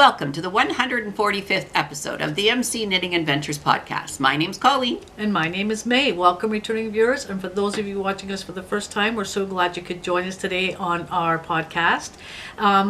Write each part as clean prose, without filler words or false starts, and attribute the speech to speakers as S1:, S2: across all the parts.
S1: Welcome to the 145th episode of the MC Knitting Adventures podcast. My name's Colleen.
S2: And my name is May. Welcome, returning viewers. And for those of you watching us for the first time, we're so glad you could join us today on our podcast.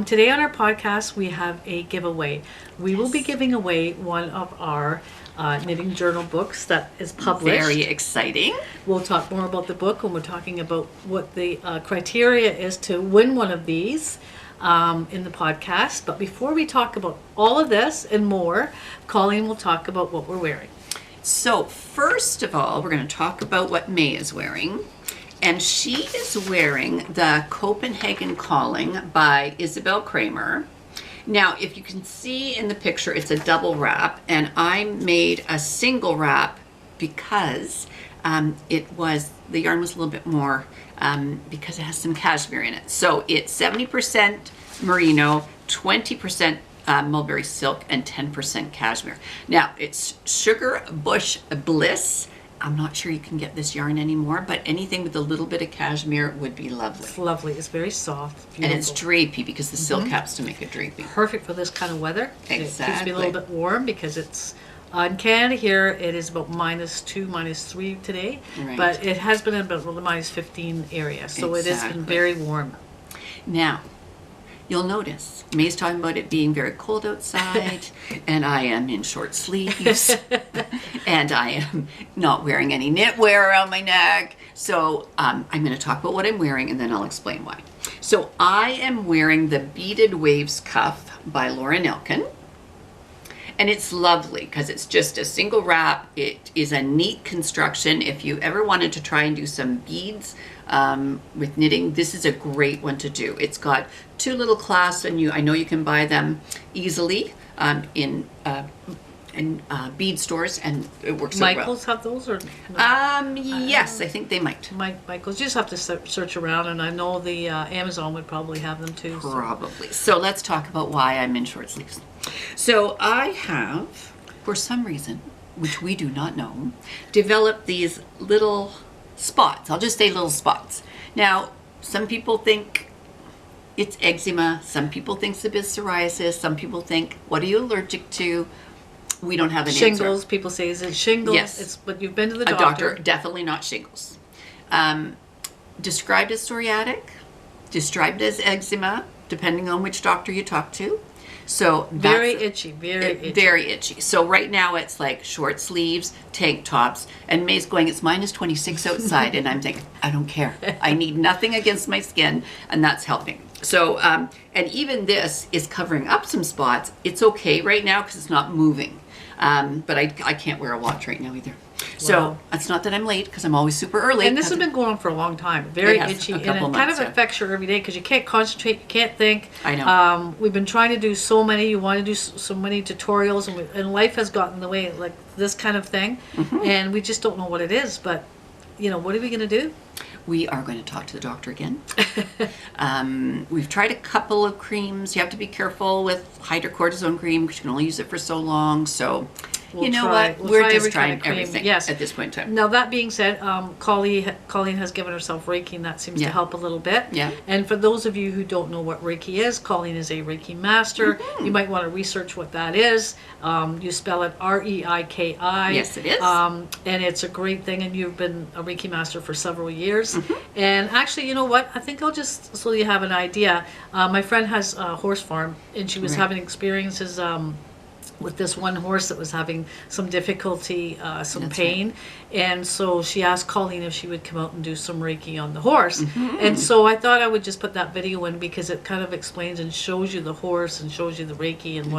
S2: Today on our podcast, we have a giveaway. We will be giving away one of our knitting journal books that is published.
S1: Very exciting.
S2: We'll talk more about the book when we're talking about what the criteria is to win one of these in the podcast. But before we talk about all of this and more, Colleen will talk about what we're wearing.
S1: So first of all, we're going to talk about what May is wearing. And she is wearing the Copenhagen Calling by Isabel Kramer. Now, if you can see in the picture, it's a double wrap, and I made a single wrap because the yarn was a little bit more, because it has some cashmere in it. So it's 70% merino, 20% mulberry silk, and 10% cashmere. Now, it's Sugar Bush Bliss. I'm not sure you can get this yarn anymore, but anything with a little bit of cashmere would be lovely.
S2: It's lovely. It's very soft, beautiful.
S1: And it's drapey because the silk happens to make it drapey.
S2: Perfect for this kind of weather.
S1: Exactly.
S2: It keeps me a little bit warm because it's in Canada here. It is about -2, -3 today,
S1: Right.
S2: but it has been about the -15 area, so it has been very warm.
S1: Now, you'll notice May's talking about it being very cold outside, and I am in short sleeves, and I am not wearing any knitwear around my neck. So I'm going to talk about what I'm wearing, and then I'll explain why. So I am wearing the Beaded Waves cuff by Laura Nelkin. And it's lovely because it's just a single wrap. It is a neat construction. If you ever wanted to try and do some beads with knitting, this is a great one to do. It's got 2 little clasps, and I know you can buy them easily in bead stores, and it works so well.
S2: Michaels have those, or no?
S1: Yes, I think they might.
S2: Michaels. You just have to search around, and I know the Amazon would probably have them too.
S1: Probably. So let's talk about why I'm in short sleeves. So I have, for some reason, which we do not know, developed these little spots. I'll just say little spots. Now, some people think it's eczema. Some people think it's a bit psoriasis. Some people think, what are you allergic to? We don't have an
S2: shingles.
S1: answer.
S2: People say, is it shingles?
S1: Yes.
S2: But you've been to the
S1: doctor.
S2: doctor.
S1: Definitely not shingles. Described as psoriatic, described as eczema, depending on which doctor you talk to. So
S2: very itchy, very itchy.
S1: So right now it's like short sleeves, tank tops, and May's going, it's -26 outside, and I'm thinking, I don't care. I need nothing against my skin, and that's helping. So, and even this is covering up some spots. It's okay right now because it's not moving. But I can't wear a watch right now either. So
S2: Wow.
S1: it's not that I'm late because I'm always super early.
S2: And this has been going on for a long time. Very itchy, and it kind of affects you every day because you can't concentrate, you can't think.
S1: I know.
S2: We've been trying to do so many. You want to do so many tutorials, and life has gotten in the way, like this kind of thing, and we just don't know what it is. But what are we going to do?
S1: We are going to talk to the doctor again. We've tried a couple of creams. You have to be careful with hydrocortisone cream because you can only use it for so long. So, we're just trying everything at this point in time.
S2: Now, that being said, Colleen has given herself Reiki, and that seems to help a little bit.
S1: Yeah.
S2: And for those of you who don't know what Reiki is, Colleen is a Reiki master. You might want to research what that is. You spell it R-E-I-K-I.
S1: Yes, it is.
S2: And it's a great thing, and you've been a Reiki master for several years. And actually, you know what? I think I'll just, so you have an idea, my friend has a horse farm, and she was having experiences with this one horse that was having some difficulty, some pain. And so she asked Colleen if she would come out and do some Reiki on the horse. And so I thought I would just put that video in because it kind of explains and shows you the horse and shows you the Reiki and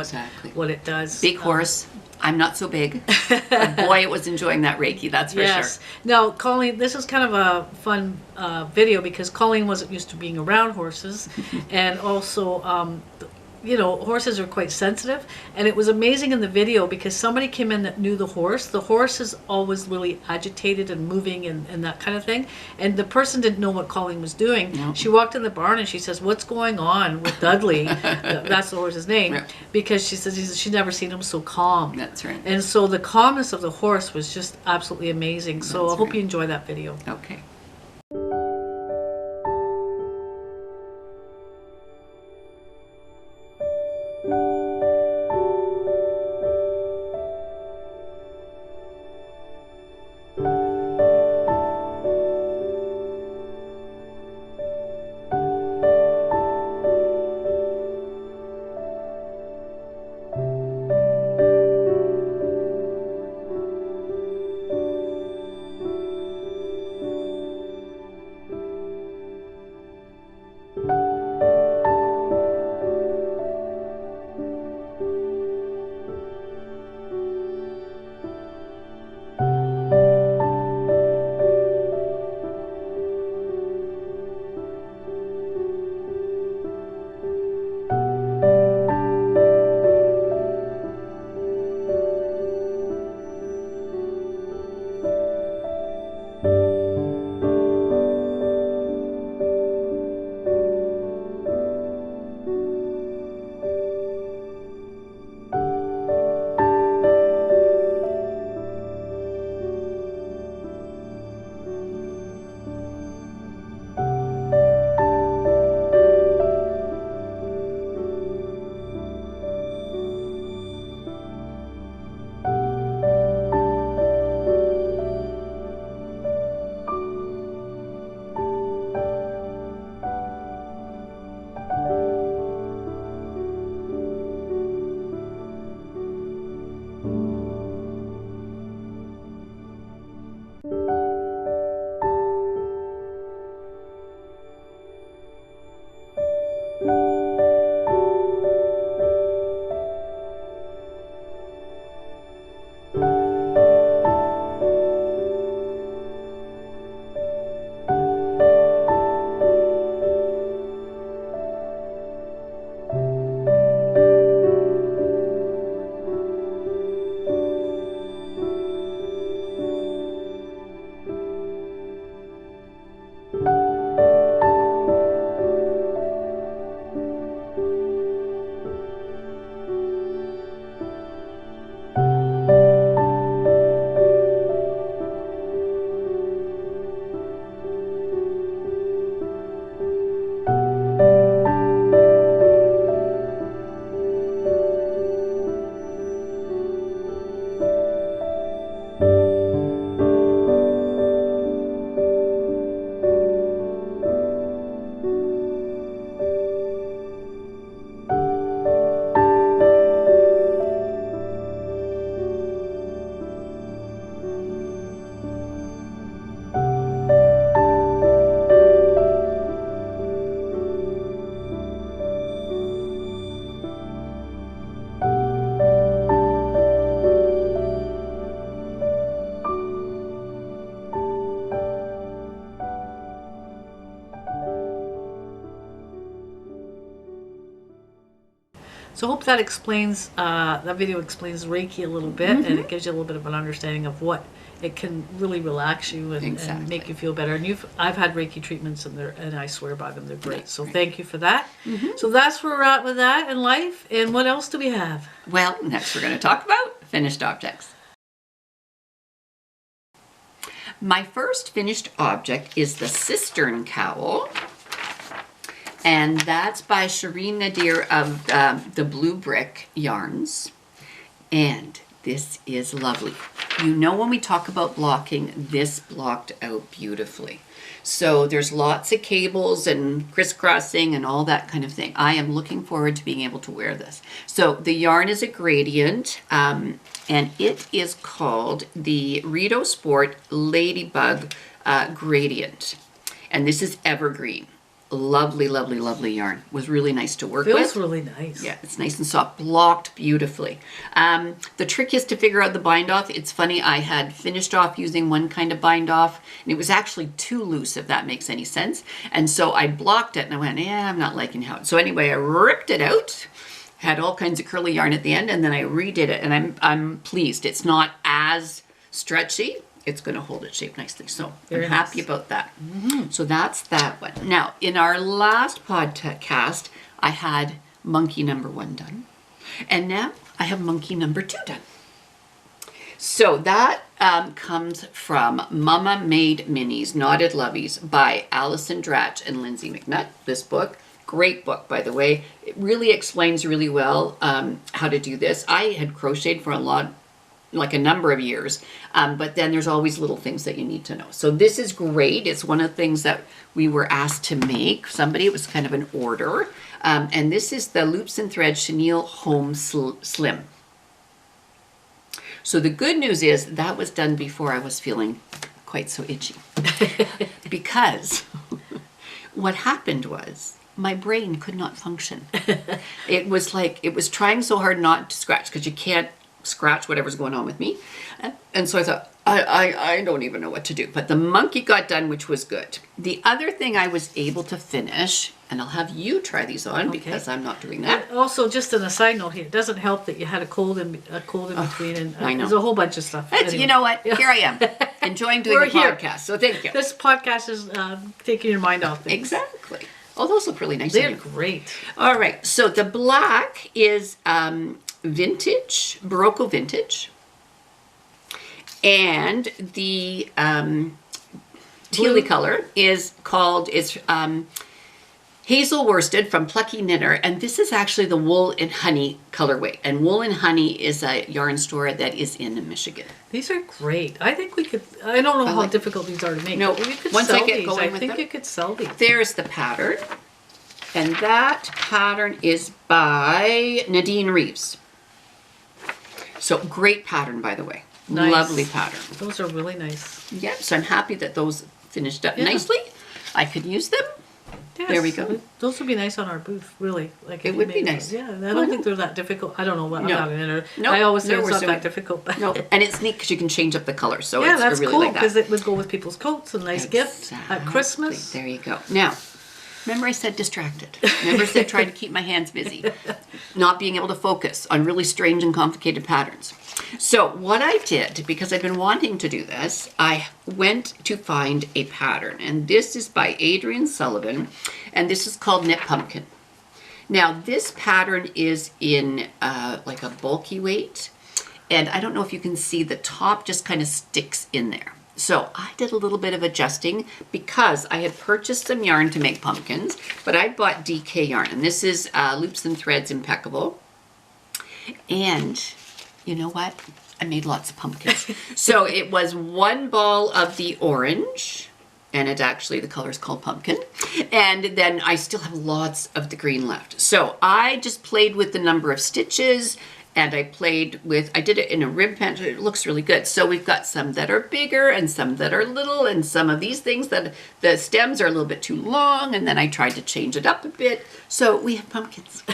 S2: what it does.
S1: Big horse. I'm not so big. But boy, it was enjoying that Reiki, that's for sure.
S2: Now, Colleen, this is kind of a fun video because Colleen wasn't used to being around horses. And also, horses are quite sensitive, and it was amazing in the video because somebody came in that knew the horse. The horse is always really agitated and moving and that kind of thing, and the person didn't know what Colleen was doing. Nope. She walked in the barn and she says, "What's going on with Dudley?" That's the horse's name. Right. Because she says she's never seen him so calm.
S1: That's right.
S2: And so the calmness of the horse was just absolutely amazing. So I hope you enjoy that video.
S1: Okay.
S2: So I hope that explains, that video explains Reiki a little bit, and it gives you a little bit of an understanding of what it can really relax you and make you feel better. And I've had Reiki treatments, and I swear by them, they're great. So thank you for that. So that's where we're at with that in life. And what else do we have?
S1: Well, next we're going to talk about finished objects. My first finished object is the cistern cowl. And that's by Shireen Nadir of the Blue Brick Yarns. And this is lovely. You know, when we talk about blocking, this blocked out beautifully. So there's lots of cables and crisscrossing and all that kind of thing. I am looking forward to being able to wear this. So the yarn is a gradient, and it is called the Rito Sport Ladybug Gradient. And this is evergreen. Lovely, lovely, lovely yarn. Was really nice to work with.
S2: Feels really nice.
S1: Yeah, it's nice and soft, blocked beautifully. The trick is to figure out the bind off. It's funny, I had finished off using one kind of bind off, and it was actually too loose, if that makes any sense. And so I blocked it, and I went, yeah, I'm not liking how it. So anyway, I ripped it out, had all kinds of curly yarn at the end, and then I redid it, and I'm pleased. It's not as stretchy. It's going to hold its shape nicely. So I'm happy about that. So that's that one. Now, in our last podcast, I had monkey number 1 done. And now I have monkey number 2 done. So that comes from Mama Made Minis, Knotted Lovies by Alison Dratch and Lindsay McNutt. This book, great book, by the way. It really explains really well how to do this. I had crocheted for a number of years, but then there's always little things that you need to know. So this is great. It's one of the things that we were asked to make. It was kind of an order. And this is the Loops and Threads Chenille Home Slim. So the good news is that was done before I was feeling quite so itchy. Because what happened was my brain could not function. It was trying so hard not to scratch, because you can't scratch whatever's going on with me. And so I thought, I don't even know what to do. But the monkey got done, which was good. The other thing I was able to finish, and I'll have you try these on because I'm not doing that.
S2: And also, just on a side note here, it doesn't help that you had a cold in between, and
S1: I know.
S2: there's a whole bunch of stuff.
S1: Anyway. You know what? Here I am, enjoying doing the podcast. So thank you.
S2: This podcast is taking your mind off things.
S1: Exactly. Oh, those look really nice.
S2: They're great.
S1: All right. So the black is vintage, Barocco vintage. And the tealy color is called, Hazel Worsted from Plucky Knitter. And this is actually the Wool and Honey colorway. And Wool and Honey is a yarn store that is in Michigan.
S2: These are great. I think we could, I don't know how difficult these are to make.
S1: No,
S2: but you could
S1: once
S2: sell
S1: I get
S2: these.
S1: going
S2: I
S1: with
S2: think
S1: them.
S2: you could sell these.
S1: There's the pattern. And that pattern is by Nadine Reeves. So great pattern, by the way.
S2: Nice.
S1: Lovely pattern.
S2: Those are really nice.
S1: Yeah, so I'm happy that those finished up nicely. I could use them.
S2: Yes.
S1: There we go.
S2: Those would be nice on our booth, really. Like
S1: It would be nice.
S2: Yeah, I don't think they're that difficult. I don't know what. I'm
S1: No.
S2: not an knitter.
S1: No,
S2: I always say
S1: no,
S2: it's
S1: we're
S2: not
S1: doing-
S2: that difficult. But
S1: No, and it's neat because you can change up the colors. So
S2: yeah,
S1: it's,
S2: that's
S1: I really
S2: cool
S1: like
S2: because
S1: that.
S2: it would go with people's coats and nice gifts at Christmas.
S1: There you go. Now, remember I said distracted. Remember I said trying to keep my hands busy. Not being able to focus on really strange and complicated patterns. So what I did, because I've been wanting to do this, I went to find a pattern. And this is by Adrienne Sullivan. And this is called Knit Pumpkin. Now this pattern is in like a bulky weight. And I don't know if you can see the top just kind of sticks in there. So I did a little bit of adjusting because I had purchased some yarn to make pumpkins, but I bought DK yarn, and this is Loops and Threads Impeccable. And you know what? I made lots of pumpkins. So it was one ball of the orange, and it actually, the color is called pumpkin. And then I still have lots of the green left. So I just played with the number of stitches, and I did it in a rib pant. It looks really good. So we've got some that are bigger and some that are little, and some of these things that the stems are a little bit too long, and then I tried to change it up a bit. So we have pumpkins.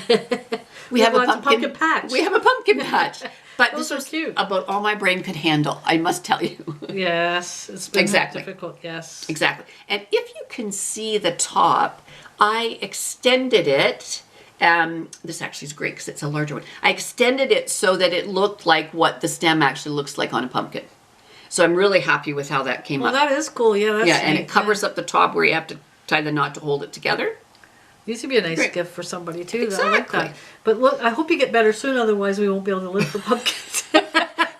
S1: We have a pumpkin
S2: patch.
S1: We have a pumpkin patch. But
S2: Those
S1: this
S2: are
S1: was
S2: cute.
S1: about all my brain could handle, I must tell you.
S2: Yes, it's been
S1: Exactly.
S2: difficult. Yes.
S1: Exactly. And if you can see the top, I extended it This actually is great because it's a larger one. I extended it so that it looked like what the stem actually looks like on a pumpkin. So I'm really happy with how that came
S2: Well,
S1: up.
S2: that is cool. Yeah, that's
S1: Yeah, and
S2: neat.
S1: it covers up the top where you have to tie the knot to hold it together.
S2: Needs to be a nice
S1: Great.
S2: gift for somebody too. I like
S1: Exactly.
S2: that. But look, I hope you get better soon. Otherwise, we won't be able to live for pumpkins.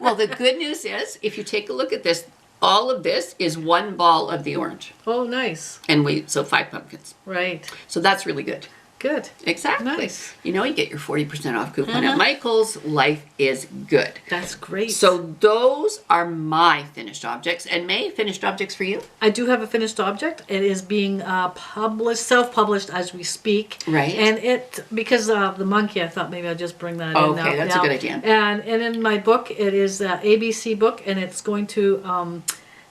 S1: Well, the good news is, if you take a look at this, all of this is one ball of the orange.
S2: Oh, nice.
S1: And so 5 pumpkins.
S2: Right.
S1: So that's really good.
S2: Good.
S1: Exactly.
S2: Nice.
S1: You know, you get your 40% off coupon at Michael's. Life is good.
S2: That's great.
S1: So those are my finished objects. And May, finished objects for you?
S2: I do have a finished object. It is being published, self-published as we speak.
S1: Right.
S2: And because of the monkey, I thought maybe I'd just bring that in now.
S1: Okay, that's a good idea.
S2: And in my book, it is the ABC book, and it's going to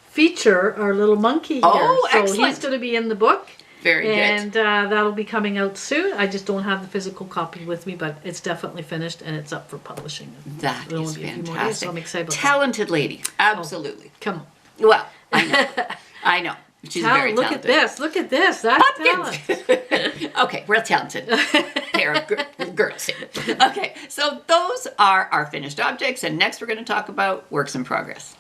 S2: feature our little monkey here.
S1: Oh,
S2: so
S1: excellent.
S2: he's going to be in the book.
S1: Very good.
S2: And that'll be coming out soon. I just don't have the physical copy with me, but it's definitely finished and it's up for publishing.
S1: That
S2: It'll
S1: is
S2: only be a few more days,
S1: fantastic.
S2: so I'm excited about that.
S1: Talented lady. Absolutely.
S2: Come on.
S1: Well, I know. I know. She's very
S2: Look
S1: talented.
S2: at this. Look at this. That's
S1: Pumpkins.
S2: talent.
S1: Okay, real talented pair of girls. Okay, so those are our finished objects, and next we're going to talk about works in progress.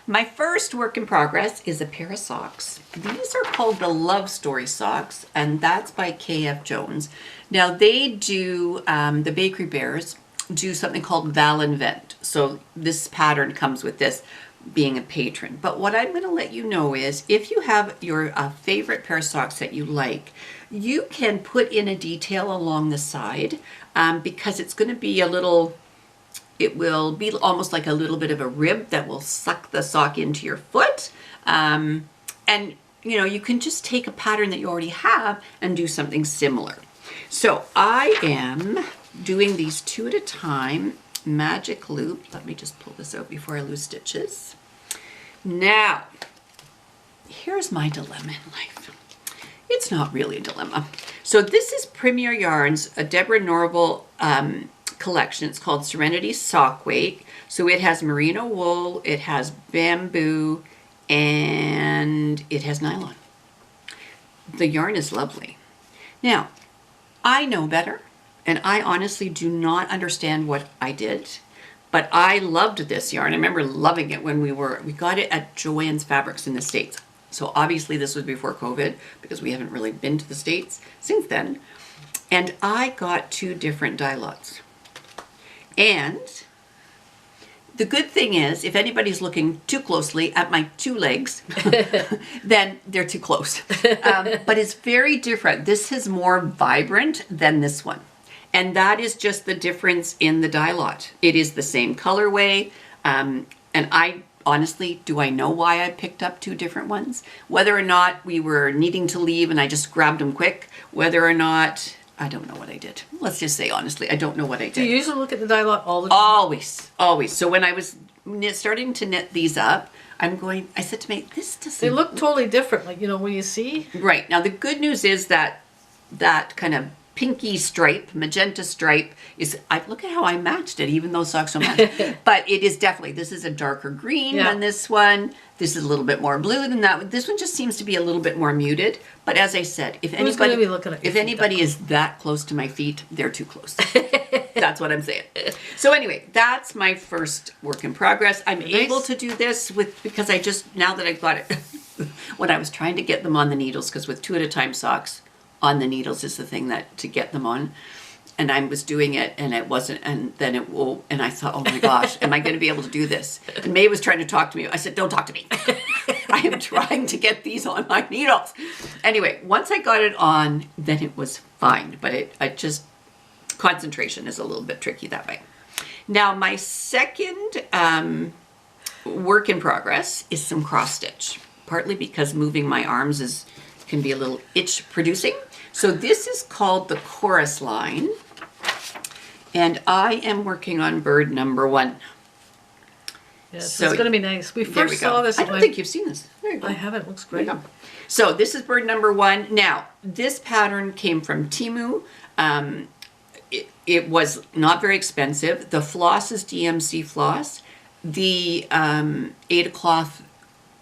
S1: My first work in progress is a pair of socks. These are called the Love Story socks, and that's by K.F. Jones. Now they do, the Bakery Bears do something called Val Invent. So this pattern comes with this being a patron. But what I'm going to let you know is if you have your favorite pair of socks that you like, you can put in a detail along the side because it's going to be it will be almost like a little bit of a rib that will suck the sock into your foot. And, you know, you can just take a pattern that you already have and do something similar. So I am doing these 2 at a time, magic loop. Let me just pull this out before I lose stitches. Now, here's my dilemma in life. It's not really a dilemma. So this is Premier Yarns, a Deborah Norval collection. It's called Serenity Sock Weight. So it has merino wool, it has bamboo, and it has nylon. The yarn is lovely. Now, I know better, and I honestly do not understand what I did, but I loved this yarn. I remember loving it when we got it at Joann's Fabrics in the States. So obviously this was before COVID because we haven't really been to the States since then. And I got 2 different dye lots. And the good thing is, if anybody's looking too closely at my 2 legs, then they're too close. But it's very different. This is more vibrant than this one. And that is just the difference in the dye lot. It is the same colorway. And I honestly, do I know why I picked up 2 different ones? Whether or not we were needing to leave and I just grabbed them quick, whether or not... I don't know what I did. Let's just say honestly, I don't know what I did.
S2: Do you usually look at the dye lot all the time?
S1: Always, always. So when I was starting to knit these up, I said to me, this doesn't...
S2: They look totally different, like, you know, when you see.
S1: Right. Now the good news is that kind of pinky stripe, magenta stripe look at how I matched it, even though socks don't match. But it is definitely, this is a darker green than this one. This is a little bit more blue than that. This one just seems to be a little bit more muted. But as I said, if anybody is that close to my feet, they're too close. That's what I'm saying. So anyway, that's my first work in progress. I'm able to do this because now that I've got it, when I was trying to get them on the needles, because with 2 at a time socks, on the needles is the thing to get them on. And I was doing it and it wasn't, and then and I thought, oh my gosh, am I going to be able to do this? And May was trying to talk to me. I said, don't talk to me. I am trying to get these on my needles. Anyway, once I got it on, then it was fine. But concentration is a little bit tricky that way. Now, my second work in progress is some cross stitch, partly because moving my arms can be a little itch producing. So this is called the Chorus Line, and I am working on bird number 1.
S2: Yes, so it's going to be nice. We first saw this.
S1: I don't think you've seen this. There you go.
S2: I haven't. It looks great.
S1: So this is bird number 1. Now, this pattern came from Temu. It was not very expensive. The floss is DMC floss. The Ada cloth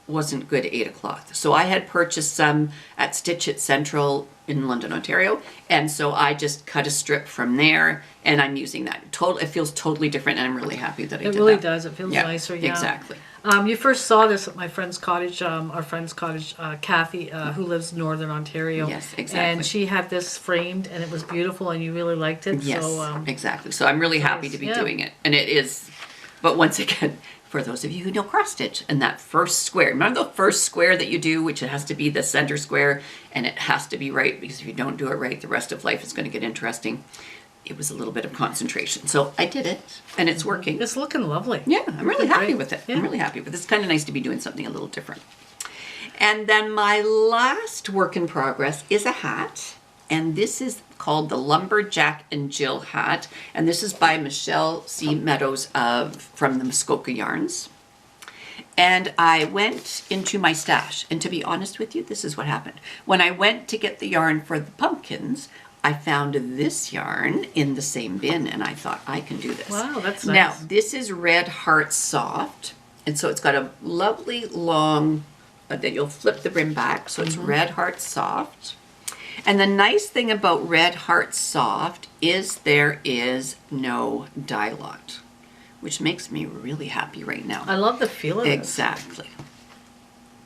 S1: wasn't good 8 o'clock. So I had purchased some at Stitch It Central in London, Ontario. And so I just cut a strip from there and I'm using that. It feels totally different and I'm really happy that I did that.
S2: It really does. It feels nicer. Yeah,
S1: exactly.
S2: You first saw this at my friend's cottage, our friend's cottage, Kathy, who lives in Northern Ontario.
S1: Yes, exactly.
S2: And she had this framed and it was beautiful and you really liked it.
S1: Yes,
S2: So,
S1: exactly. So I'm really happy to be doing it. And it is, but once again, for those of you who know cross stitch and that first square, remember the first square that you do, which it has to be the center square and it has to be right, because if you don't do it right, the rest of life is going to get interesting. It was a little bit of concentration. So I did it and it's working.
S2: it's looking lovely.
S1: Yeah, I'm really happy
S2: great.
S1: with it.
S2: Yeah.
S1: I'm really happy with it. It's kind of nice to be doing something a little different. And then my last work in progress is a hat. And this is called the Lumberjack and Jill hat. And this is by Michelle C. Meadows from the Muskoka Yarns. And I went into my stash. And to be honest with you, this is what happened. When I went to get the yarn for the pumpkins, I found this yarn in the same bin. And I thought, I can do this.
S2: Wow, that's nice.
S1: Now, this is Red Heart Soft. And so it's got a lovely long, that you'll flip the brim back. So it's Red Heart Soft. And the nice thing about Red Heart Soft is there is no dye lot, which makes me really happy right now.
S2: I love the feel of it.
S1: Exactly.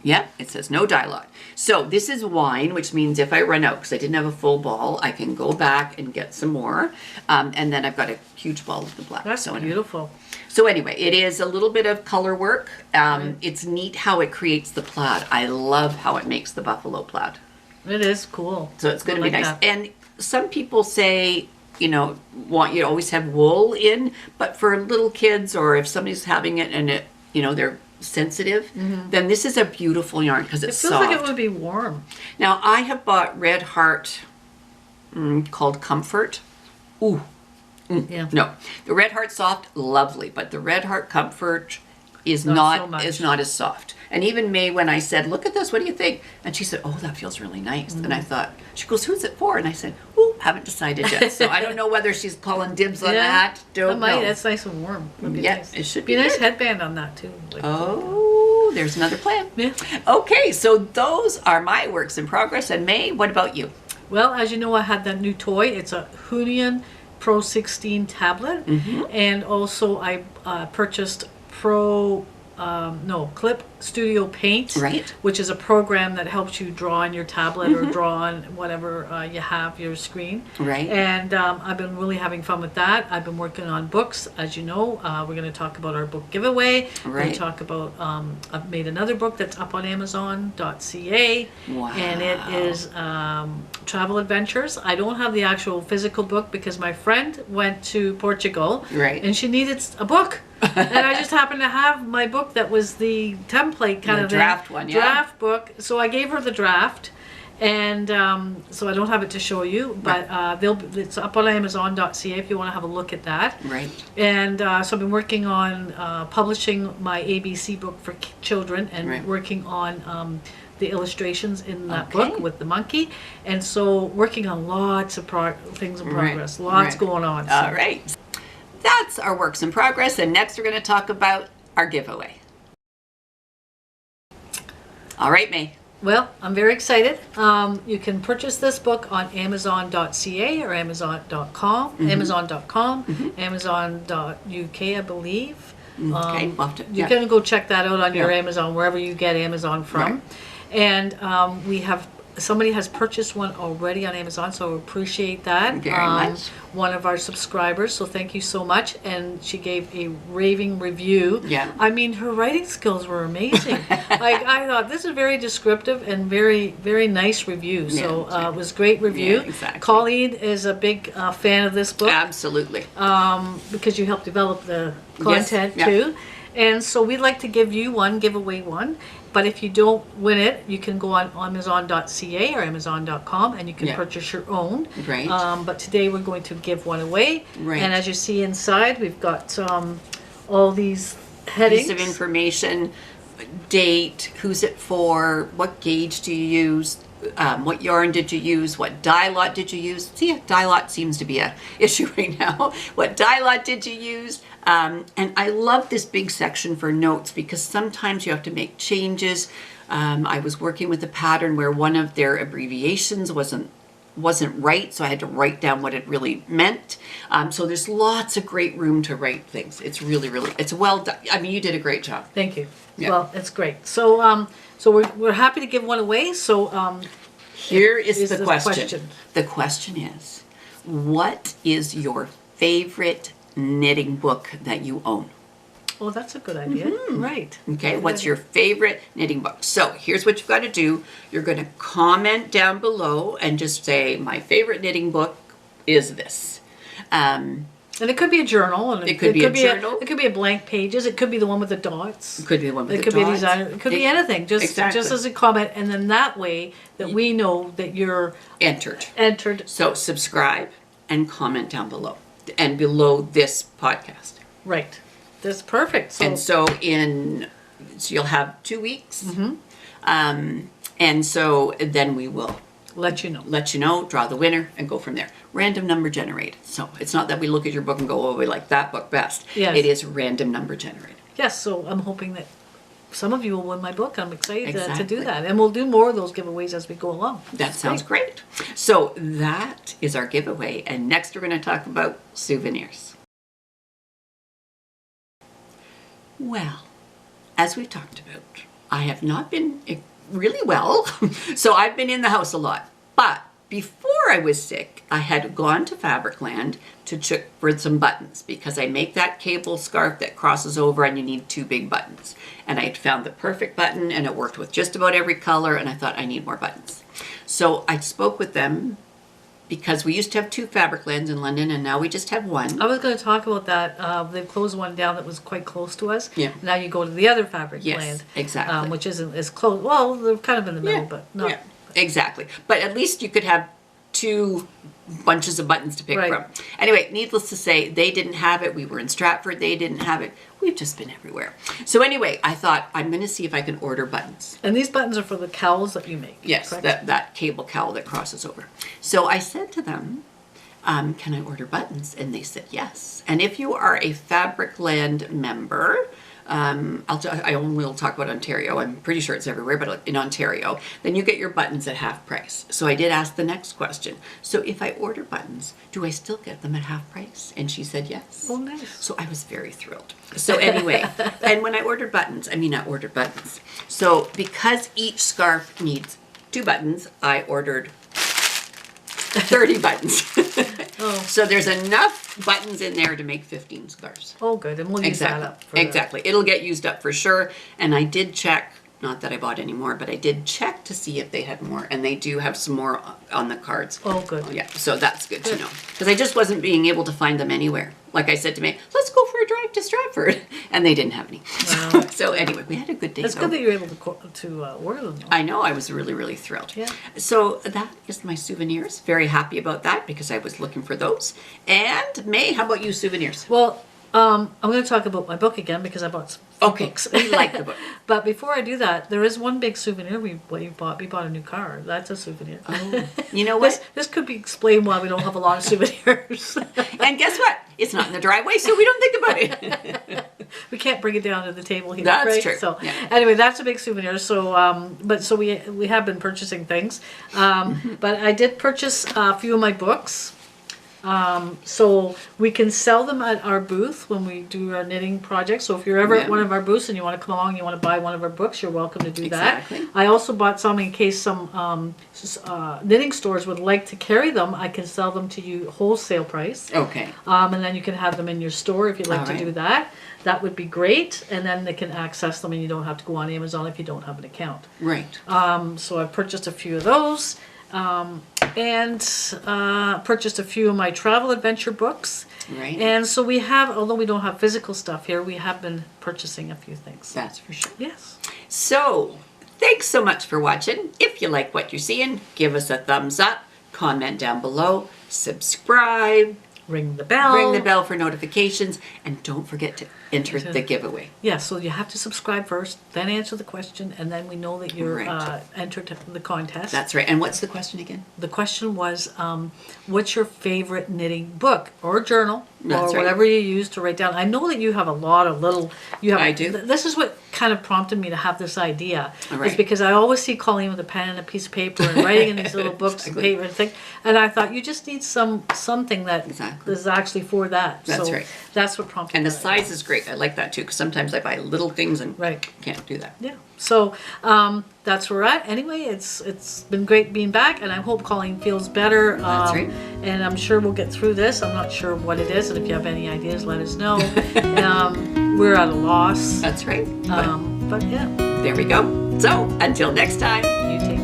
S1: Yep, it says no dye lot. So this is wine, which means if I run out, because I didn't have a full ball, I can go back and get some more. And then I've got a huge ball of the black.
S2: That's beautiful.
S1: So anyway, it is a little bit of color work. It's neat how it creates the plaid. I love how it makes the buffalo plaid.
S2: It is cool.
S1: So it's going to be
S2: like
S1: nice.
S2: that.
S1: And some people say, want you to always have wool in, but for little kids or if somebody's having it and it, they're sensitive, then this is a beautiful yarn because it's soft.
S2: It feels like it would be warm.
S1: Now I have bought Red Heart called Comfort. Ooh.
S2: Yeah.
S1: No, the Red Heart Soft, lovely, but the Red Heart Comfort is
S2: Not so
S1: not
S2: much.
S1: is not as soft. And even May, when I said, "Look at this, what do you think?" and she said, "Oh, that feels really nice." And I thought, she goes, "Who's it for?" And I said, "Ooh, haven't decided yet." So I don't know whether she's calling dibs on that. Don't know.
S2: That's nice and warm. That'd be
S1: Yeah,
S2: nice.
S1: it should
S2: be
S1: be
S2: a nice
S1: good.
S2: headband on that too. Like,
S1: Oh, there's another plan.
S2: Yeah.
S1: Okay, so those are my works in progress. And May, what about you?
S2: Well, as you know, I had that new toy. It's a Hunian Pro 16 tablet, and also I purchased Clip Studio Paint,
S1: Right.
S2: which is a program that helps you draw on your tablet or draw on whatever you have your screen.
S1: Right.
S2: And I've been really having fun with that. I've been working on books, as you know. We're going to talk about our book giveaway. We're going
S1: Right.
S2: to talk about, I've made another book that's up on Amazon.ca.
S1: Wow.
S2: And it is Travel Adventures. I don't have the actual physical book because my friend went to Portugal.
S1: Right.
S2: And she needed a book. And I just happened to have my book that was the template kind
S1: The
S2: of thing.
S1: draft one, yeah.
S2: Draft book. So I gave her the draft. And so I don't have it to show you, but it's up on Amazon.ca if you want to have a look at that.
S1: Right.
S2: And so I've been working on publishing my ABC book for children and
S1: Right.
S2: working on the illustrations in that
S1: Okay.
S2: book with the monkey. And so working on lots of things in progress, lots
S1: Right.
S2: going on. So.
S1: All right. That's our works in progress. And next we're going to talk about our giveaway. All right, May.
S2: Well, I'm very excited. You can purchase this book on Amazon.ca or Amazon.com, Amazon.com, Amazon.uk, I believe.
S1: Okay, we'll have to-
S2: You
S1: yeah.
S2: can go check that out on your
S1: Yeah.
S2: Amazon, wherever you get Amazon from.
S1: Right.
S2: And somebody has purchased one already on Amazon, so I appreciate that.
S1: Very much.
S2: One of our subscribers, so thank you so much. And she gave a raving review.
S1: Yeah.
S2: I mean, her writing skills were amazing. Like, I thought this is very descriptive and very, very nice review. So
S1: Yeah.
S2: it was great review.
S1: Yeah, exactly.
S2: Colleen is a big fan of this book
S1: Absolutely.
S2: because you helped develop the
S1: Yes,
S2: content
S1: yeah.
S2: too. And so we'd like to give away one. But if you don't win it, you can go on Amazon.ca or Amazon.com and you can
S1: Yeah.
S2: purchase your own.
S1: Right.
S2: But today we're going to give one away.
S1: Right.
S2: And as you see inside, we've got all these headings.
S1: Piece of information, date, who's it for, what gauge do you use, what yarn did you use? What dye lot did you use? See, dye lot seems to be a issue right now. What dye lot did you use? And I love this big section for notes because sometimes you have to make changes. I was working with a pattern where one of their abbreviations wasn't right, so I had to write down what it really meant. So there's lots of great room to write things. It's really, it's well done. I mean, you did a great job.
S2: Thank you.
S1: Yeah.
S2: Well, it's great. So we're happy to give one away. So
S1: here is the question. The question is, what is your favorite knitting book that you own?
S2: Well, that's a good idea. Right.
S1: Okay, what's your favorite knitting book? So here's what you've got to do. You're going to comment down below and just say, my favorite knitting book is this.
S2: And it could be a journal. And
S1: it could be a journal.
S2: It could be a blank pages. It could be the one with the dots.
S1: It could be the one with the
S2: dots.
S1: dots.
S2: Be a designer. It could be anything. Just as a comment. And then that way that we know that you're entered.
S1: So subscribe and comment down below. And below this podcast.
S2: Right. That's perfect.
S1: So you'll have 2 weeks. And so then we will let you know, draw the winner, and go from there. Random number generated. So it's not that we look at your book and go, oh, we like that book best.
S2: Yes.
S1: It is random number generated.
S2: Yes, so I'm hoping that some of you will win my book. I'm excited to do that. And we'll do more of those giveaways as we go along.
S1: That sounds great. So that is our giveaway. And next we're going to talk about souvenirs. Well, as we've talked about, I have not been really well, so I've been in the house a lot. But before I was sick, I had gone to Fabricland to check for some buttons because I make that cable scarf that crosses over and you need 2 big buttons. And I had found the perfect button and it worked with just about every color and I thought I need more buttons. So I spoke with them because we used to have 2 Fabriclands in London and now we just have 1.
S2: I was going to talk about that. They've closed one down that was quite close to us.
S1: Yeah.
S2: Now you go to the other Fabricland.
S1: Yes, exactly.
S2: Which isn't as close. Well, they're kind of in the middle, but not.
S1: Yeah, exactly. But at least you could have 2 bunches of buttons to pick from. Anyway, needless to say, they didn't have it. We were in Stratford. They didn't have it. We've just been everywhere. So anyway, I thought I'm going to see if I can order buttons.
S2: And these buttons are for the cowls that you make.
S1: Yes, that cable cowl that crosses over. So I said to them, can I order buttons? And they said yes. And if you are a Fabricland member, I only will talk about Ontario. I'm pretty sure it's everywhere, but in Ontario, then you get your buttons at half price. So I did ask the next question. So if I order buttons, do I still get them at half price? And she said yes.
S2: Oh, nice.
S1: So I was very thrilled. So anyway, and when I ordered buttons, So because each scarf needs 2 buttons, I ordered 30 buttons. So there's enough buttons in there to make 15 scarves.
S2: Oh, good. And we'll use that up.
S1: Exactly. It'll get used up for sure. And I did check, not that I bought any more, but I did check to see if they had more. And they do have some more on the cards.
S2: Oh, good.
S1: Yeah, so that's good to know. Because I just wasn't being able to find them anywhere. Like I said to May, let's go for a drive to Stratford. And they didn't have any.
S2: Wow.
S1: So anyway, we had a good day.
S2: It's good that you were able to order them. Though.
S1: I know, I was really, really thrilled.
S2: Yeah.
S1: So that is my souvenirs. Very happy about that because I was looking for those. And May, how about you, souvenirs?
S2: Well, I'm going to talk about my book again because I bought some books.
S1: We like the book.
S2: But before I do that, there is one big souvenir we bought. We bought a new car. That's a souvenir.
S1: Oh, you know what?
S2: This could be explained why we don't have a lot of souvenirs.
S1: And guess what? It's not in the driveway, so we don't think about it.
S2: We can't bring it down to the table here.
S1: That's
S2: right?
S1: true.
S2: So
S1: yeah.
S2: Anyway, that's a big souvenir. So, so we have been purchasing things. But I did purchase a few of my books. So we can sell them at our booth when we do our knitting projects. So if you're ever at one of our booths and you want to come along, you want to buy one of our books, you're welcome to do that. I also bought some in case some knitting stores would like to carry them. I can sell them to you wholesale price.
S1: Okay.
S2: And then you can have them in your store if you'd like to do that. That would be great. And then they can access them and you don't have to go on Amazon if you don't have an account.
S1: Right.
S2: So I purchased a few of those. And purchased a few of my travel adventure books.
S1: Right.
S2: And so we have, although we don't have physical stuff here, we have been purchasing a few things.
S1: That's for sure.
S2: Yes.
S1: So, thanks so much for watching. If you like what you're seeing, give us a thumbs up, comment down below, subscribe,
S2: Ring the bell.
S1: Ring the bell for notifications, and don't forget to enter the giveaway.
S2: Yeah, so you have to subscribe first, then answer the question, and then we know that you're
S1: Right.
S2: entered the contest.
S1: That's right. And what's the question again?
S2: The question was, what's your favorite knitting book or journal
S1: That's
S2: or
S1: right.
S2: whatever you use to write down? I know that you have a lot of little.
S1: I do.
S2: This is what kind of prompted me to have this idea, is
S1: Right.
S2: because I always see Colleen with a pen and a piece of paper and writing in these little books and
S1: Exactly.
S2: paper and things. And I thought you just need something that
S1: Exactly.
S2: is actually for that.
S1: That's
S2: so
S1: right.
S2: That's what prompted.
S1: And the
S2: that.
S1: size is great. I like that too, because sometimes I buy little things and
S2: Right.
S1: can't do that.
S2: Yeah. So that's where we're at. Anyway, it's been great being back, and I hope Colleen feels better.
S1: That's right.
S2: And I'm sure we'll get through this. I'm not sure what it is, and if you have any ideas, let us know. We're at a loss.
S1: That's right.
S2: But yeah,
S1: There we go. So until next time.
S2: you take